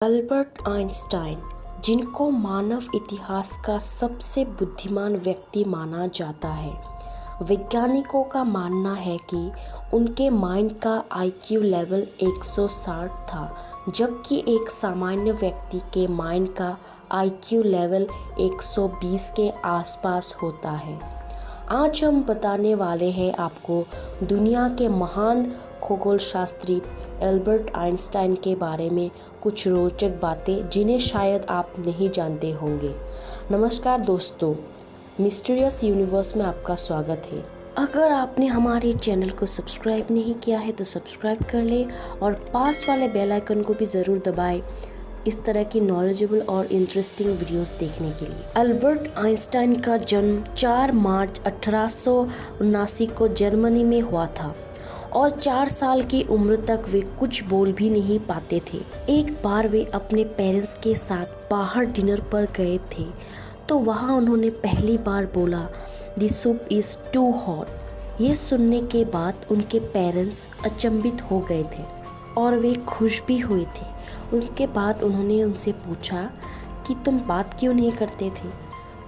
Albert Einstein, जिनको मानव इतिहास का सबसे बुद्धिमान व्यक्ति माना जाता है, वैज्ञानिकों का मानना है कि उनके माइंड का आईक्यू लेवल 160 था, जबकि एक सामान्य व्यक्ति के माइंड का आईक्यू लेवल 120 के आसपास होता है। आज हम बताने वाले हैं आपको दुनिया के महान खगोल शास्त्री अल्बर्ट आइंस्टाइन के बारे में कुछ रोचक बातें जिन्हें शायद आप नहीं जानते होंगे। नमस्कार दोस्तों, मिस्टीरियस यूनिवर्स में आपका स्वागत है। अगर आपने हमारे चैनल को सब्सक्राइब नहीं किया है तो सब्सक्राइब कर ले और पास वाले बेल आइकन को भी ज़रूर दबाएं इस तरह की नॉलेजेबल और इंटरेस्टिंग वीडियोस देखने के लिए। अल्बर्ट आइंस्टाइन का जन्म 4 मार्च 1879 को जर्मनी में हुआ था और 4 साल की उम्र तक वे कुछ बोल भी नहीं पाते थे। एक बार वे अपने पेरेंट्स के साथ बाहर डिनर पर गए थे तो वहाँ उन्होंने पहली बार बोला, "the soup is too hot". ये सुनने के बाद उनके पेरेंट्स अचंभित हो गए थे और वे खुश भी हुए थे। उसके बाद उन्होंने उनसे पूछा कि तुम बात क्यों नहीं करते थे,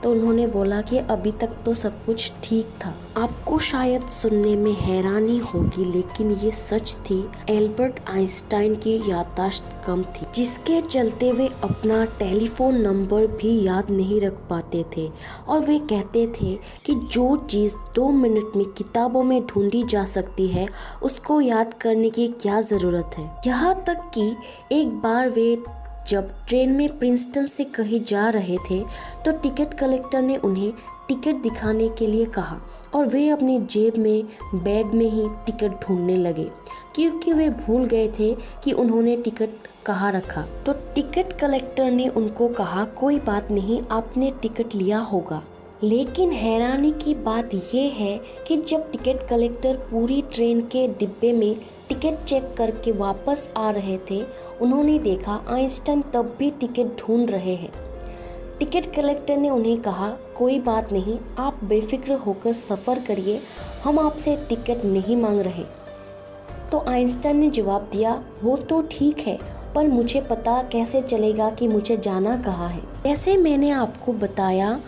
तो उन्होंने बोला कि अभी तक तो सब कुछ ठीक था। आपको शायद सुनने में हैरानी होगी, लेकिन ये सच थी। एल्बर्ट आइंस्टाइन की याददाश्त कम थी, जिसके चलते वे अपना टेलीफोन नंबर भी याद नहीं रख पाते थे और वे कहते थे कि जो चीज़ 2 मिनट में किताबों में ढूंढी जा सकती है उसको याद करने की क्या ज़रूरत है। यहाँ तक कि एक बार वे जब ट्रेन में प्रिंसटन से कहीं जा रहे थे तो टिकट कलेक्टर ने उन्हें टिकट दिखाने के लिए कहा और वे अपनी जेब में बैग में ही टिकट ढूंढने लगे, क्योंकि वे भूल गए थे कि उन्होंने टिकट कहाँ रखा। तो टिकट कलेक्टर ने उनको कहा, कोई बात नहीं, आपने टिकट लिया होगा। लेकिन हैरानी की बात यह है कि जब टिकट कलेक्टर पूरी ट्रेन के डिब्बे में टिकट चेक करके वापस आ रहे थे, उन्होंने देखा आइंस्टाइन तब भी टिकट ढूंढ रहे हैं। टिकट कलेक्टर ने उन्हें कहा, कोई बात नहीं, आप बेफिक्र होकर सफ़र करिए, हम आपसे टिकट नहीं मांग रहे। तो आइंस्टाइन ने जवाब दिया, वो तो ठीक है, पर मुझे पता कैसे चलेगा कि मुझे जाना कहाँ है। जैसे मैंने आपको बताया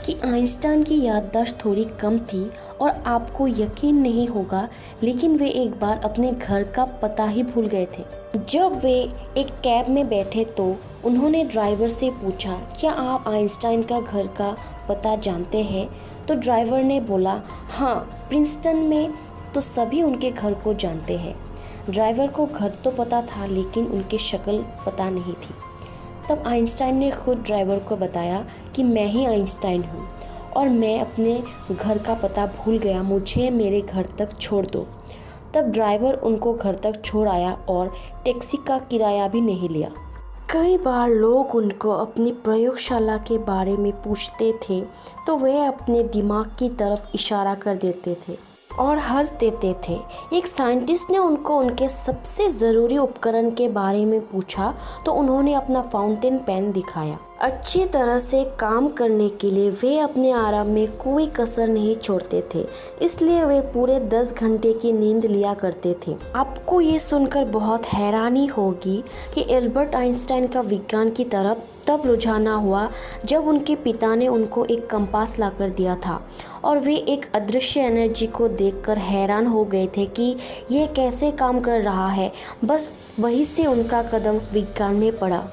कि आइंस्टाइन की याददाश्त थोड़ी कम थी और आपको यकीन नहीं होगा, लेकिन वे एक बार अपने घर का पता ही भूल गए थे। जब वे एक कैब में बैठे तो उन्होंने ड्राइवर से पूछा, क्या आप आइंस्टाइन का घर का पता जानते हैं? तो ड्राइवर ने बोला, हाँ, प्रिंसटन में तो सभी उनके घर को जानते हैं। ड्राइवर को घर तो पता था, लेकिन उनकी शक्ल पता नहीं थी। तब आइंस्टाइन ने खुद ड्राइवर को बताया कि मैं ही आइंस्टाइन हूँ और मैं अपने घर का पता भूल गया, मुझे मेरे घर तक छोड़ दो। तब ड्राइवर उनको घर तक छोड़ आया और टैक्सी का किराया भी नहीं लिया। कई बार लोग उनको अपनी प्रयोगशाला के बारे में पूछते थे तो वे अपने दिमाग की तरफ इशारा कर देते थे और हंस देते थे। एक साइंटिस्ट ने उनको उनके सबसे ज़रूरी उपकरण के बारे में पूछा तो उन्होंने अपना फाउंटेन पेन दिखाया। अच्छी तरह से काम करने के लिए वे अपने आराम में कोई कसर नहीं छोड़ते थे, इसलिए वे पूरे 10 घंटे की नींद लिया करते थे। आपको ये सुनकर बहुत हैरानी होगी कि एल्बर्ट आइंस्टाइन का विज्ञान की तरफ तब रुझाना हुआ जब उनके पिता ने उनको एक कंपास लाकर दिया था और वे एक अदृश्य एनर्जी को देखकर हैरान हो गए थे कि ये कैसे काम कर रहा है। बस वहीं से उनका कदम विज्ञान में पड़ा।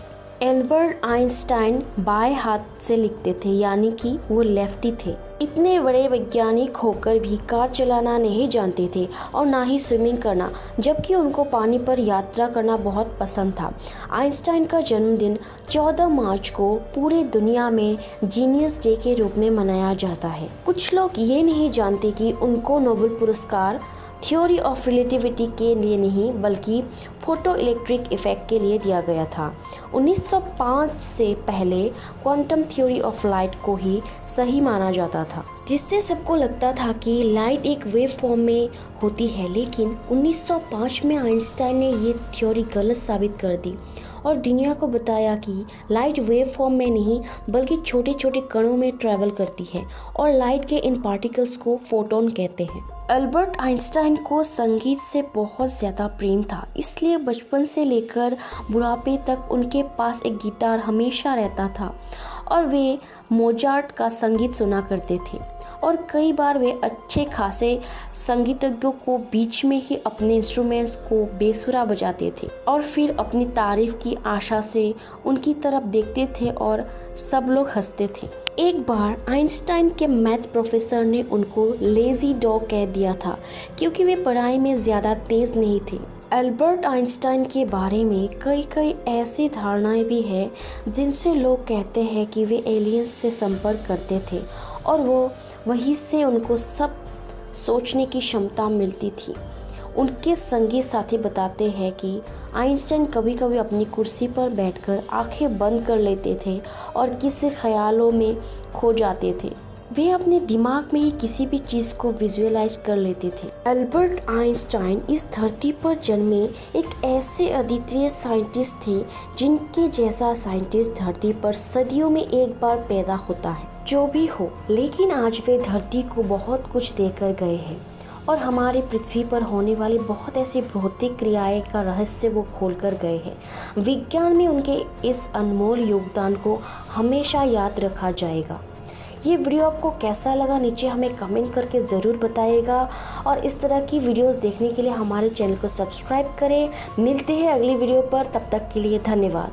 एल्बर्ट आइंस्टाइन बाएं हाथ से लिखते थे, यानी कि वो लेफ्टी थे। इतने बड़े वैज्ञानिक होकर भी कार चलाना नहीं जानते थे और ना ही स्विमिंग करना, जबकि उनको पानी पर यात्रा करना बहुत पसंद था। आइंस्टाइन का जन्मदिन 14 मार्च को पूरे दुनिया में जीनियस डे के रूप में मनाया जाता है। कुछ लोग ये नहीं जानते कि उनको नोबेल पुरस्कार थ्योरी ऑफ रिलेटिविटी के लिए नहीं, बल्कि फोटो इलेक्ट्रिक इफेक्ट के लिए दिया गया था। 1905 से पहले क्वांटम थ्योरी ऑफ लाइट को ही सही माना जाता था, जिससे सबको लगता था कि लाइट एक वेव फॉर्म में होती है। लेकिन 1905 में आइंस्टाइन ने ये थ्योरी गलत साबित कर दी और दुनिया को बताया कि लाइट वेव फॉर्म में नहीं, बल्कि छोटे छोटे कणों में ट्रैवल करती है और लाइट के इन पार्टिकल्स को फोटोन कहते हैं। अल्बर्ट आइंस्टाइन को संगीत से बहुत ज़्यादा प्रेम था, इसलिए बचपन से लेकर बुढ़ापे तक उनके पास एक गिटार हमेशा रहता था और वे मोजार्ट का संगीत सुना करते थे। और कई बार वे अच्छे खासे संगीतज्ञों को बीच में ही अपने इंस्ट्रूमेंट्स को बेसुरा बजाते थे और फिर अपनी तारीफ की आशा से उनकी तरफ देखते थे और सब लोग हंसते थे। एक बार आइंस्टाइन के मैथ प्रोफेसर ने उनको लेज़ी डॉग कह दिया था क्योंकि वे पढ़ाई में ज़्यादा तेज़ नहीं थे। अल्बर्ट आइंस्टाइन के बारे में कई ऐसी धारणाएं भी हैं जिनसे लोग कहते हैं कि वे एलियंस से संपर्क करते थे और वहीं से उनको सब सोचने की क्षमता मिलती थी। उनके संगी साथी बताते हैं कि आइंस्टाइन कभी कभी अपनी कुर्सी पर बैठकर आंखें बंद कर लेते थे और किसी ख्यालों में खो जाते थे। वे अपने दिमाग में ही किसी भी चीज़ को विजुअलाइज कर लेते थे। अल्बर्ट आइंस्टाइन इस धरती पर जन्मे एक ऐसे अद्वितीय साइंटिस्ट थे जिनके जैसा साइंटिस्ट धरती पर सदियों में एक बार पैदा होता है। जो भी हो, लेकिन आज वे धरती को बहुत कुछ देकर गए हैं और हमारी पृथ्वी पर होने वाली बहुत ऐसी भौतिक क्रियाएं का रहस्य वो खोल कर गए हैं। विज्ञान में उनके इस अनमोल योगदान को हमेशा याद रखा जाएगा। ये वीडियो आपको कैसा लगा नीचे हमें कमेंट करके ज़रूर बताइएगा और इस तरह की वीडियोस देखने के लिए हमारे चैनल को सब्सक्राइब करें। मिलते हैं अगली वीडियो पर, तब तक के लिए धन्यवाद।